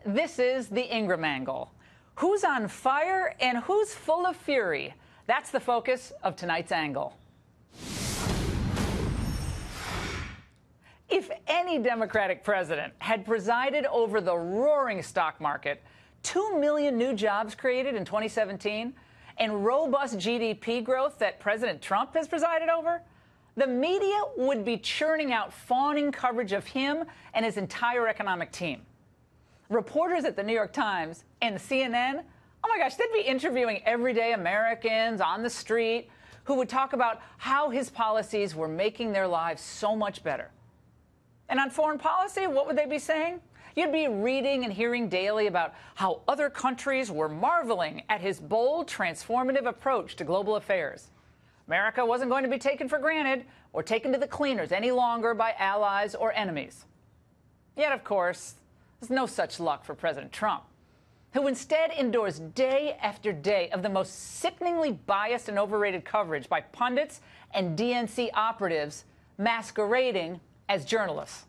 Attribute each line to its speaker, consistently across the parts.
Speaker 1: this is the Ingraham angle. Who's on fire and who's full of fury? That's the focus of tonight's angle. If any Democratic president had presided over the roaring stock market, 2 million new jobs created in 2017, and robust GDP growth that President Trump has presided over, the media would be churning out fawning coverage of him and his entire economic team. Reporters at the New York Times and CNN, oh my gosh, they'd be interviewing everyday Americans on the street who would talk about how his policies were making their lives so much better. And on foreign policy, what would they be saying? You'd be reading and hearing daily about how other countries were marveling at his bold, transformative approach to global affairs. America wasn't going to be taken for granted or taken to the cleaners any longer by allies or enemies. Yet, of course, there's no such luck for President Trump, who instead endures day after day of the most sickeningly biased and overrated coverage by pundits and DNC operatives masquerading as journalists.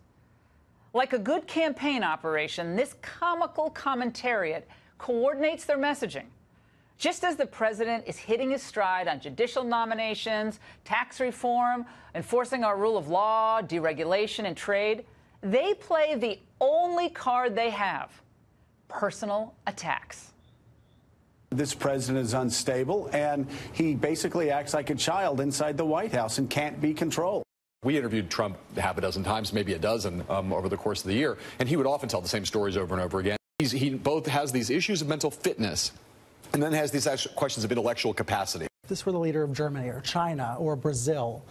Speaker 1: Like a good campaign operation, this comical commentariat coordinates their messaging. Just as the president is hitting his stride on judicial nominations, tax reform, enforcing our rule of law, deregulation, and trade, they play the only card they have: personal attacks.
Speaker 2: This president is unstable, and he basically acts like a child inside the White House and can't be controlled.
Speaker 3: We interviewed Trump half a dozen times, maybe a dozen, over the course of the year, and he would often tell the same stories over and over again. He both has these issues of mental fitness and then has these questions of intellectual capacity.
Speaker 4: If this were the leader of Germany or China or Brazil,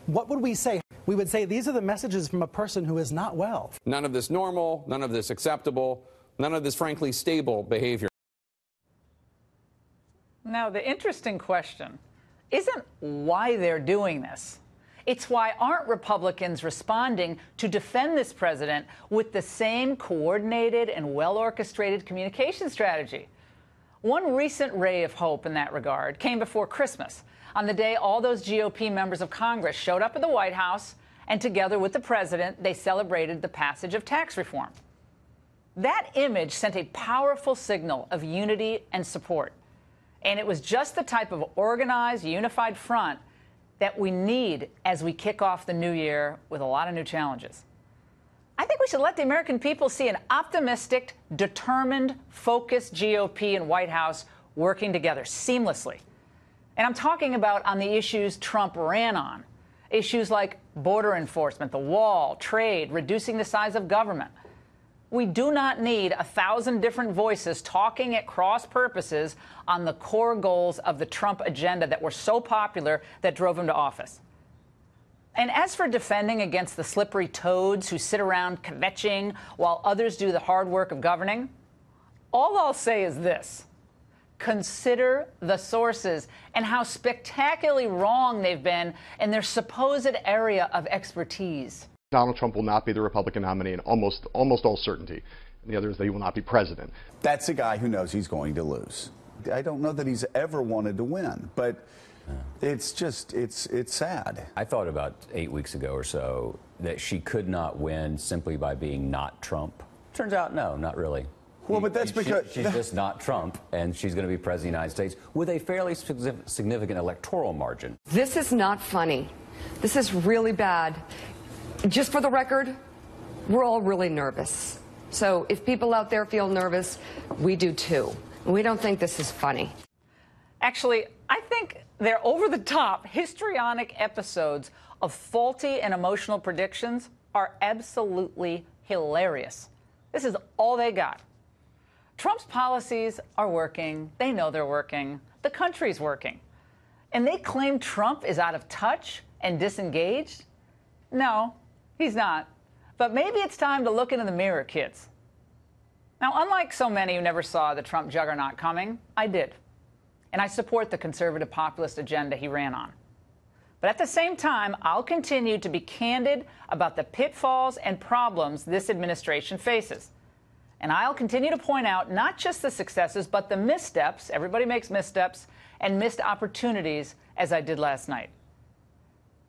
Speaker 4: what would we say? We would say these are the messages from a person who is not well.
Speaker 5: None of this normal, none of this acceptable, none of this frankly stable behavior.
Speaker 1: Now, the interesting question isn't why they're doing this. It's why aren't Republicans responding to defend this president with the same coordinated and well-orchestrated communication strategy? One recent ray of hope in that regard came before Christmas, on the day all those GOP members of Congress showed up at the White House, and together with the president, they celebrated the passage of tax reform. That image sent a powerful signal of unity and support. And it was just the type of organized, unified front that we need as we kick off the new year with a lot of new challenges. I think we should let the American people see an optimistic, determined, focused GOP and White House working together seamlessly. And I'm talking about on the issues Trump ran on, issues like border enforcement, the wall, trade, reducing the size of government. We do not need 1,000 different voices talking at cross purposes on the core goals of the Trump agenda that were so popular that drove him to office. And as for defending against the slippery toads who sit around kvetching while others do the hard work of governing, all I'll say is this: consider the sources and how spectacularly wrong they've been in their supposed area of expertise.
Speaker 6: Donald Trump will not be the Republican nominee in almost all certainty. And the other is that he will not be president.
Speaker 2: That's a guy who knows he's going to lose. I don't know that he's ever wanted to win, but it's just, it's sad.
Speaker 7: I thought about 8 weeks ago or so that she could not win simply by being not Trump. Turns out, no, not really.
Speaker 2: Well, but that's because
Speaker 7: she's just not Trump, and she's going to be president of the United States with a fairly significant electoral margin.
Speaker 8: This is not funny. This is really bad. Just for the record, we're all really nervous. So if people out there feel nervous, we do too. We don't think this is funny.
Speaker 1: Actually, I think they're over-the-top, histrionic episodes of faulty and emotional predictions are absolutely hilarious. This is all they got. Trump's policies are working. They know they're working. The country's working. And they claim Trump is out of touch and disengaged? No, he's not. But maybe it's time to look into the mirror, kids. Now, unlike so many who never saw the Trump juggernaut coming, I did. And I support the conservative populist agenda he ran on. But at the same time, I'll continue to be candid about the pitfalls and problems this administration faces. And I'll continue to point out not just the successes, but the missteps — everybody makes missteps — and missed opportunities, as I did last night.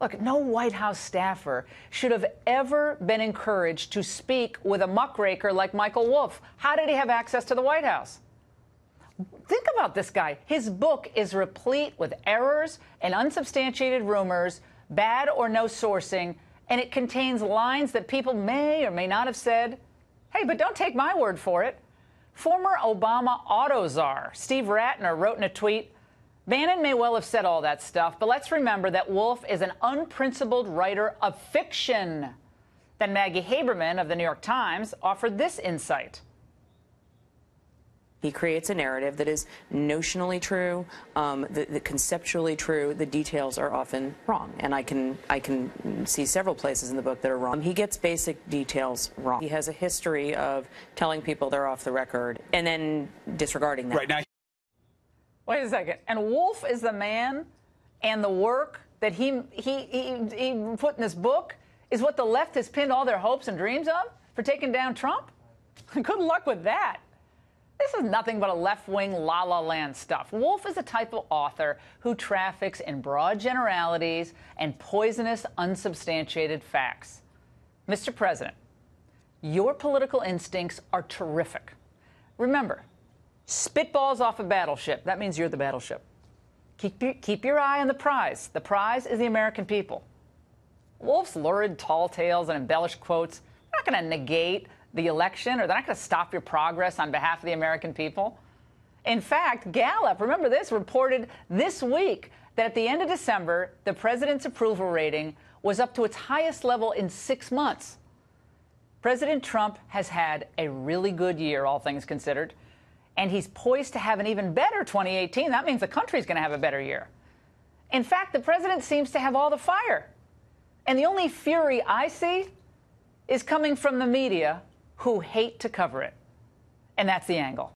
Speaker 1: Look, no White House staffer should have ever been encouraged to speak with a muckraker like Michael Wolff. How did he have access to the White House? Think about this guy. His book is replete with errors and unsubstantiated rumors, bad or no sourcing, and it contains lines that people may or may not have said. Hey, but don't take my word for it. Former Obama auto czar Steve Ratner wrote in a tweet, Bannon may well have said all that stuff, but let's remember that Wolff is an unprincipled writer of fiction. Then Maggie Haberman of the New York Times offered this insight.
Speaker 9: He creates a narrative that is notionally true, conceptually true. The details are often wrong, and I can see several places in the book that are wrong. He gets basic details wrong. He has a history of telling people they're off the record and then disregarding that.
Speaker 3: Right now.
Speaker 1: Wait a second. And Wolff is the man, and the work that he put in this book is what the left has pinned all their hopes and dreams of for taking down Trump? Good luck with that. This is nothing but a left-wing la-la land stuff. Wolff is the type of author who traffics in broad generalities and poisonous, unsubstantiated facts. Mr. President, your political instincts are terrific. Remember, spitballs off a battleship. That means you're the battleship. Keep your eye on the prize. The prize is the American people. Wolff's lurid tall tales and embellished quotes are not going to negate the election, or they're not going to stop your progress on behalf of the American people. In fact, Gallup, remember this, reported this week that at the end of December, the president's approval rating was up to its highest level in 6 months. President Trump has had a really good year, all things considered, and he's poised to have an even better 2018. That means the country's going to have a better year. In fact, the president seems to have all the fire. And the only fury I see is coming from the media, who hate to cover it. And that's the angle.